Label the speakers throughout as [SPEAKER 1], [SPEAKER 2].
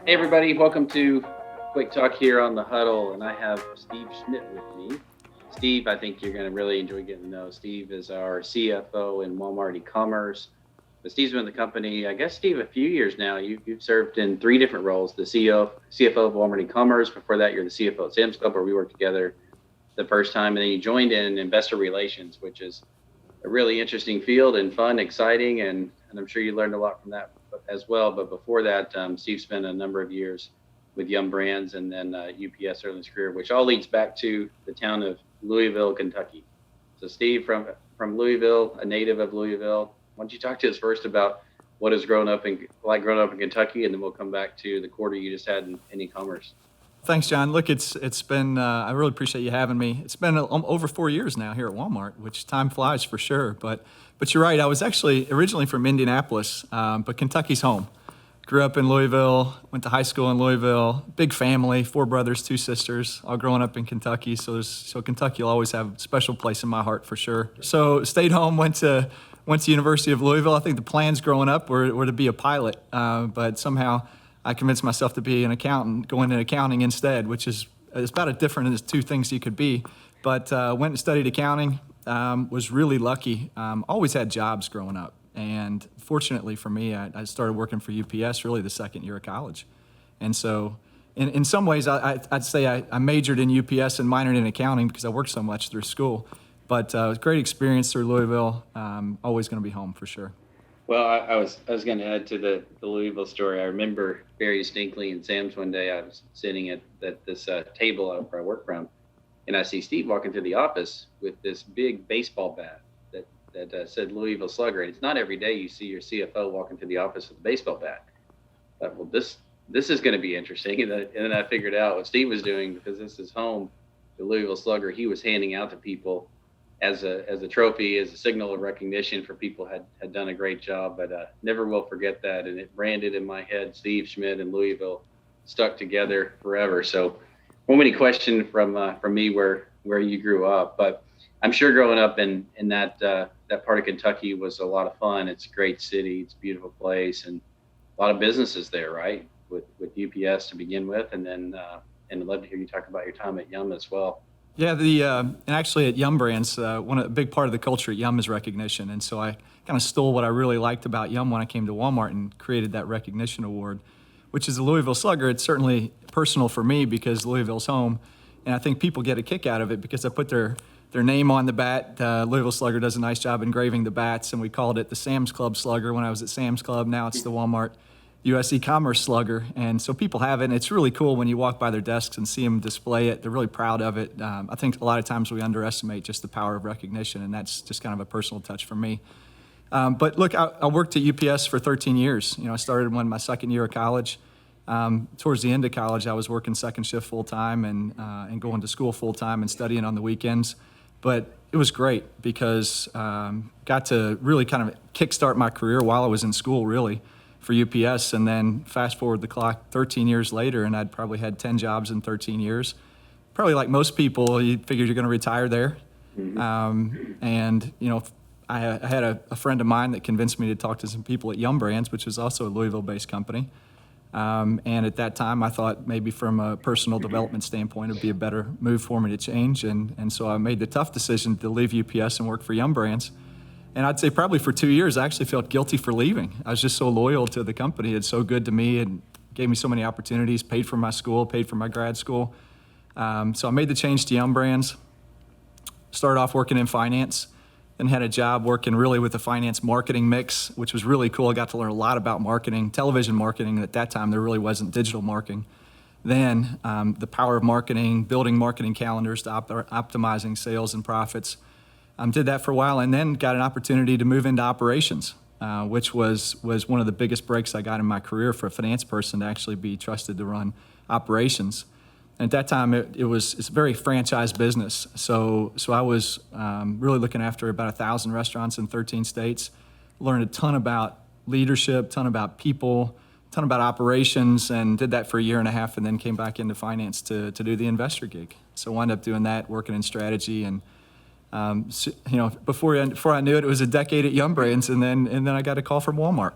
[SPEAKER 1] Hey, everybody, welcome to Quick Talk here on the Huddle, and I have Steve Schmidt with me. Steve, I think you're going to really enjoy getting to know. Steve is our CFO in Walmart e-commerce. But Steve's been in the company, I guess, Steve, a few years now. You've served in three different roles: the CFO of Walmart e-commerce. Before that, you're the CFO at Sam's Club, where we worked together the first time, and then you joined in investor relations, which is a really interesting field and fun, exciting, and I'm sure you learned a lot from that as well. But before that, Steve spent a number of years with Yum Brands and then UPS early in his career, which all leads back to the town of Louisville, Kentucky. So Steve, from Louisville, a native of Louisville, why don't you talk to us first about what has grown up in Kentucky, and then we'll come back to the quarter you just had in e-commerce.
[SPEAKER 2] Thanks, John. Look, it's been. I really appreciate you having me. It's been over 4 years now here at Walmart, which time flies for sure. But you're right. I was actually originally from Indianapolis, but Kentucky's home. Grew up in Louisville. Went to high school in Louisville. Big family, 4 brothers, 2 sisters, all growing up in Kentucky. So Kentucky will always have a special place in my heart for sure. So stayed home. Went to University of Louisville. I think the plans growing up were to be a pilot, but somehow I convinced myself to be an accountant, going into accounting instead, which is about as different as two things you could be. But went and studied accounting. Was really lucky. Always had jobs growing up, and fortunately for me, I started working for UPS really the second year of college, and so. In some ways, I'd say I majored in UPS and minored in accounting because I worked so much through school. But it was a great experience through Louisville. Always going to be home for sure.
[SPEAKER 1] Well, I was going to add to the Louisville story. I remember very distinctly in Sam's one day. I was sitting at this table where I work from, and I see Steve walking through the office with this big baseball bat that said Louisville Slugger. And it's not every day you see your CFO walking through the office with a baseball bat. I thought, well, this is going to be interesting. And then I figured out what Steve was doing, because this is home, the Louisville Slugger. He was handing out to people as a trophy, as a signal of recognition for people had done a great job. But never will forget that, and it branded in my head Steve Schmidt and Louisville, stuck together forever. So, one many question from me where you grew up, but I'm sure growing up in that part of Kentucky was a lot of fun. It's a great city, it's a beautiful place, and a lot of businesses there, right? With UPS to begin with, and I'd love to hear you talk about your time at Yum as well.
[SPEAKER 2] Yeah, and actually at Yum Brands, a big part of the culture at Yum is recognition, and so I kind of stole what I really liked about Yum when I came to Walmart and created that recognition award, which is the Louisville Slugger. It's certainly personal for me because Louisville's home, and I think people get a kick out of it because I put their name on the bat. Louisville Slugger does a nice job engraving the bats, and we called it the Sam's Club Slugger when I was at Sam's Club. Now it's the Walmart US e-commerce slugger, and so people have it, and it's really cool when you walk by their desks and see them display it. They're really proud of it. I think a lot of times we underestimate just the power of recognition, and that's just kind of a personal touch for me. But look, I worked at UPS for 13 years. I started when my second year of college. Towards the end of college, I was working second shift full time and going to school full time and studying on the weekends. But it was great because got to really kind of kickstart my career while I was in school, really, for UPS, and then fast forward the clock 13 years later, and I'd probably had 10 jobs in 13 years. Probably like most people, you figured you're going to retire there.
[SPEAKER 1] Mm-hmm.
[SPEAKER 2] And, I had a friend of mine that convinced me to talk to some people at Yum Brands, which is also a Louisville-based company. And at that time, I thought maybe from a personal development standpoint, it would be a better move for me to change. And so I made the tough decision to leave UPS and work for Yum Brands. And I'd say probably for 2 years, I actually felt guilty for leaving. I was just so loyal to the company. It's so good to me and gave me so many opportunities, paid for my school, paid for my grad school. So I made the change to Yum Brands, started off working in finance, then had a job working really with the finance marketing mix, which was really cool. I got to learn a lot about marketing, television marketing. At that time, there really wasn't digital marketing. Then the power of marketing, building marketing calendars to optimizing sales and profits. Did that for a while, and then got an opportunity to move into operations, which was one of the biggest breaks I got in my career for a finance person to actually be trusted to run operations. And at that time, it's a very franchise business. So I was really looking after about 1,000 restaurants in 13 states. Learned a ton about leadership, ton about people, ton about operations, and did that for a year and a half, and then came back into finance to do the investor gig. So wound up doing that, working in strategy, and before I knew it, it was a decade at Yum Brands, and then I got a call from Walmart.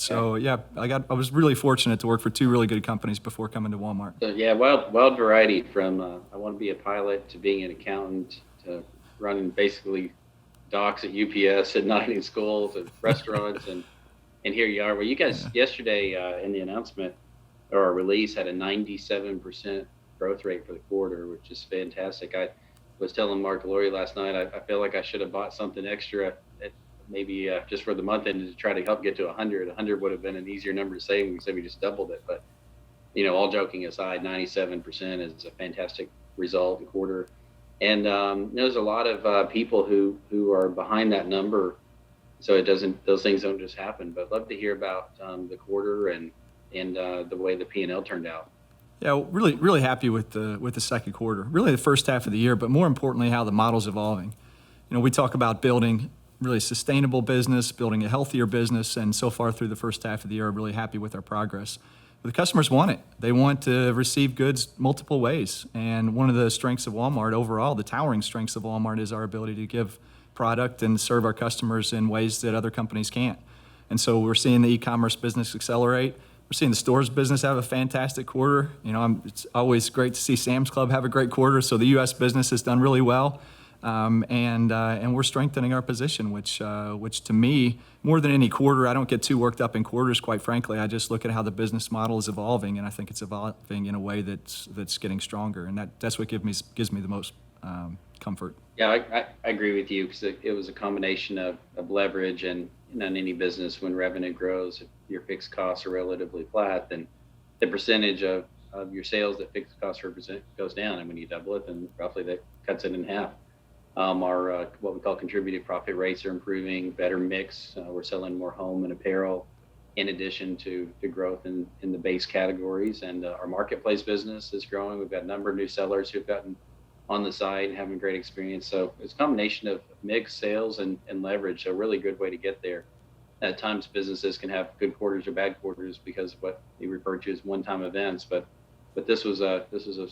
[SPEAKER 2] So yeah, I was really fortunate to work for two really good companies before coming to Walmart.
[SPEAKER 1] So yeah, wild variety from I want to be a pilot to being an accountant to running basically docks at UPS at night in schools and restaurants and here you are. Well, you guys yesterday in the announcement or our release had a 97% growth rate for the quarter, which is fantastic. I was telling Mark Laurie last night, I feel like I should have bought something extra at maybe just for the month end to try to help get to 100. 100 would have been an easier number to say when we said we just doubled it. But, all joking aside, 97% is a fantastic result in quarter. And there's a lot of people who are behind that number. So those things don't just happen. But love to hear about the quarter and the way the P&L turned out.
[SPEAKER 2] Yeah, really, really happy with the second quarter. Really, the first half of the year, but more importantly, how the model's evolving. We talk about building really sustainable business, building a healthier business, and so far through the first half of the year, I'm really happy with our progress. But the customers want it. They want to receive goods multiple ways. And one of the strengths of Walmart overall, the towering strengths of Walmart, is our ability to give product and serve our customers in ways that other companies can't. And so we're seeing the e-commerce business accelerate. We're seeing the stores business have a fantastic quarter. It's always great to see Sam's Club have a great quarter. So the U.S. business has done really well. And we're strengthening our position, which to me, more than any quarter, I don't get too worked up in quarters, quite frankly. I just look at how the business model is evolving, and I think it's evolving in a way that's getting stronger, and that's what gives me the most comfort.
[SPEAKER 1] Yeah, I agree with you because it was a combination of leverage and in any business when revenue grows, if your fixed costs are relatively flat, then the percentage of your sales that fixed costs represent goes down, and when you double it, then roughly that cuts it in half. Our what we call contributed profit rates are improving, better mix. We're selling more home and apparel in addition to the growth in the base categories. And our marketplace business is growing. We've got a number of new sellers who've gotten on the site and having a great experience. So it's a combination of mix, sales, and leverage. So a really good way to get there. At times, businesses can have good quarters or bad quarters because of what you refer to as one-time events. But this was a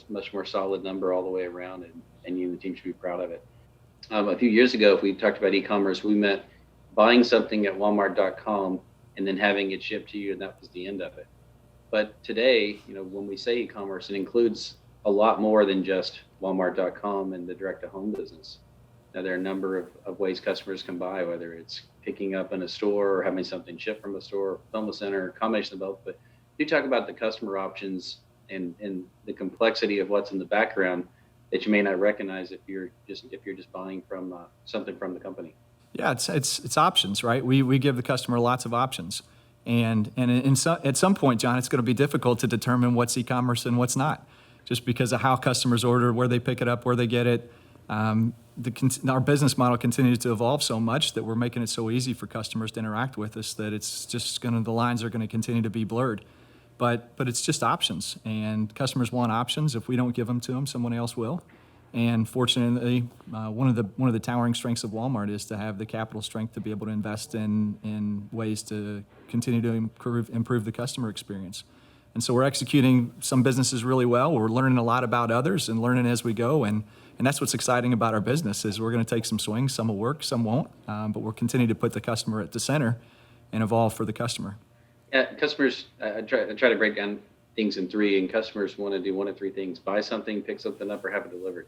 [SPEAKER 1] much more solid number all the way around, and you and the team should be proud of it. A few years ago, if we talked about e-commerce, we meant buying something at Walmart.com and then having it shipped to you, and that was the end of it. But today, when we say e-commerce, it includes a lot more than just Walmart.com and the direct-to-home business. Now, there are a number of ways customers can buy, whether it's picking up in a store or having something shipped from a store, fulfillment center, a combination of both. But you talk about the customer options and the complexity of what's in the background that you may not recognize if you're just buying from something from the company.
[SPEAKER 2] Yeah, it's options, right? We give the customer lots of options, and at some point, John, it's going to be difficult to determine what's e-commerce and what's not, just because of how customers order, where they pick it up, where they get it. Our business model continues to evolve so much that we're making it so easy for customers to interact with us that it's just the lines are going to continue to be blurred. But it's just options, and customers want options. If we don't give them to them, someone else will. And fortunately, one of the towering strengths of Walmart is to have the capital strength to be able to invest in ways to continue to improve the customer experience. And so we're executing some businesses really well. We're learning a lot about others and learning as we go. And that's what's exciting about our business is we're going to take some swings. Some will work, some won't. But we'll continue to put the customer at the center and evolve for the customer.
[SPEAKER 1] Yeah, customers, I try to break down things in three, and customers want to do one of three things: buy something, pick something up, or have it delivered.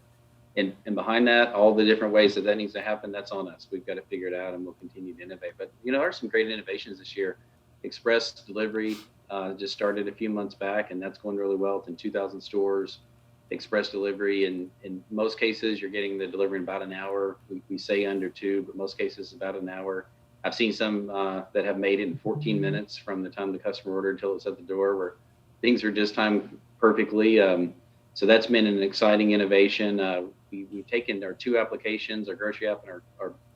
[SPEAKER 1] And behind that, all the different ways that needs to happen, that's on us. We've got to figure it out, and we'll continue to innovate. But, there are some great innovations this year. Express delivery just started a few months back, and that's going really well. It's in 2,000 stores. Express delivery, and in most cases, you're getting the delivery in about an hour. We say under 2, but most cases about an hour. I've seen some that have made it in 14 minutes from the time the customer ordered until it's at the door, where things are just timed perfectly. So that's been an exciting innovation. We've taken our two applications, our grocery app and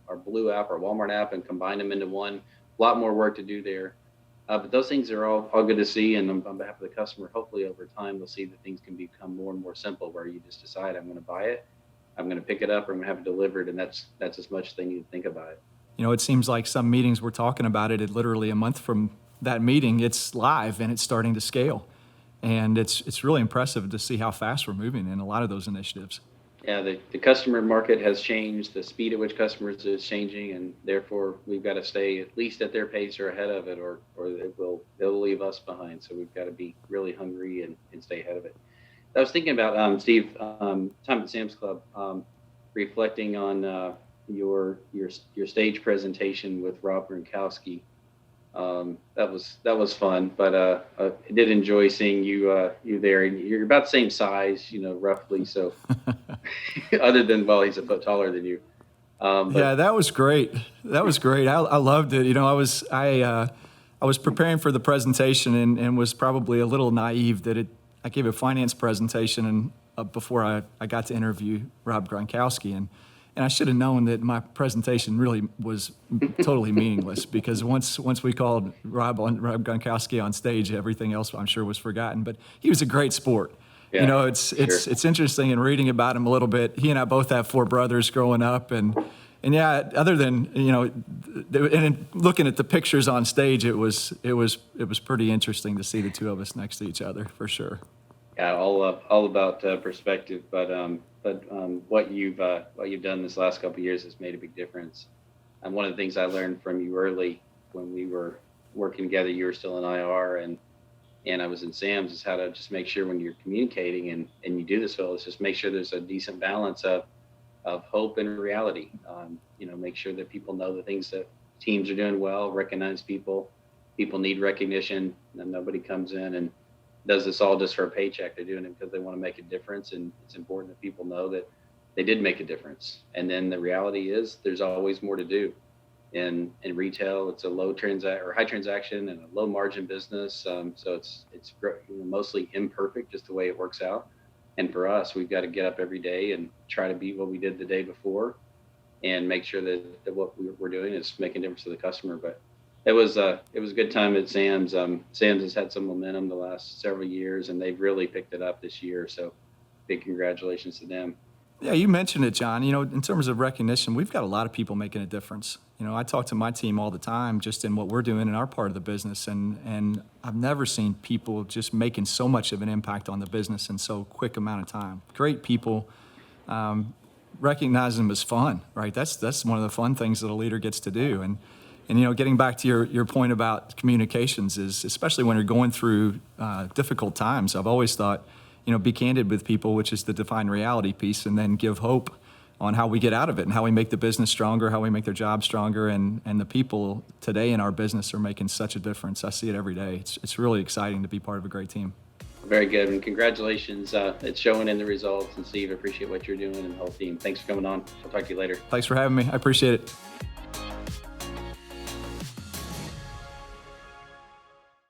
[SPEAKER 1] our Blue app, our Walmart app, and combined them into one. A lot more work to do there. But those things are all good to see. And on behalf of the customer, hopefully over time, they'll see that things can become more and more simple, where you just decide, I'm going to buy it, I'm going to pick it up, or I'm going to have it delivered. And that's as much as they need to think about it.
[SPEAKER 2] It seems like some meetings we're talking about it, literally a month from that meeting, it's live and it's starting to scale. And it's really impressive to see how fast we're moving in a lot of those initiatives.
[SPEAKER 1] Yeah, the customer market has changed. The speed at which customers is changing, and therefore we've got to stay at least at their pace or ahead of it, or they'll leave us behind. So we've got to be really hungry and stay ahead of it. I was thinking about Steve, time at Sam's Club, reflecting on your stage presentation with Rob Gronkowski. That was fun, but I did enjoy seeing you there. And you're about the same size, roughly. So, other than well, he's a foot taller than you.
[SPEAKER 2] Yeah, that was great. That was great. I loved it. I was preparing for the presentation and was probably a little naive that I gave a finance presentation and before I got to interview Rob Gronkowski and I should have known that my presentation really was totally meaningless because once we called Rob Gronkowski on stage, everything else I'm sure was forgotten. But he was a great sport.
[SPEAKER 1] Yeah,
[SPEAKER 2] It's interesting in reading about him a little bit. He and I both have 4 brothers growing up, and yeah, other than and looking at the pictures on stage, it was pretty interesting to see the two of us next to each other for sure.
[SPEAKER 1] Yeah, all about perspective, but what you've done this last couple of years has made a big difference. And one of the things I learned from you early when we were working together, you were still in IR and I was in Sam's, is how to just make sure when you're communicating and you do this, Phil, is just make sure there's a decent balance of hope and reality. Make sure that people know the things that teams are doing well, recognize people need recognition, and nobody comes in and does this all just for a paycheck. They're doing it because they want to make a difference, and it's important that people know that they did make a difference. And then the reality is there's always more to do. In retail, it's a high transaction and a low margin business, so it's mostly imperfect, just the way it works out. And for us, we've got to get up every day and try to beat what we did the day before, and make sure that what we're doing is making a difference to the customer. But it was a good time at Sam's. Sam's has had some momentum the last several years, and they've really picked it up this year. So big congratulations to them.
[SPEAKER 2] Yeah, you mentioned it, John. In terms of recognition, we've got a lot of people making a difference. I talk to my team all the time just in what we're doing in our part of the business, and I've never seen people just making so much of an impact on the business in so quick amount of time. Great people. Recognize them as fun, right? That's one of the fun things that a leader gets to do. And getting back to your point about communications is, especially when you're going through difficult times, I've always thought, be candid with people, which is the define reality piece, and then give hope on how we get out of it and how we make the business stronger, how we make their jobs stronger. And the people today in our business are making such a difference. I see it every day. It's really exciting to be part of a great team.
[SPEAKER 1] Very good, and congratulations. It's showing in the results. And Steve, I appreciate what you're doing and the whole team. Thanks for coming on. I'll talk to you later.
[SPEAKER 2] Thanks for having me. I appreciate it.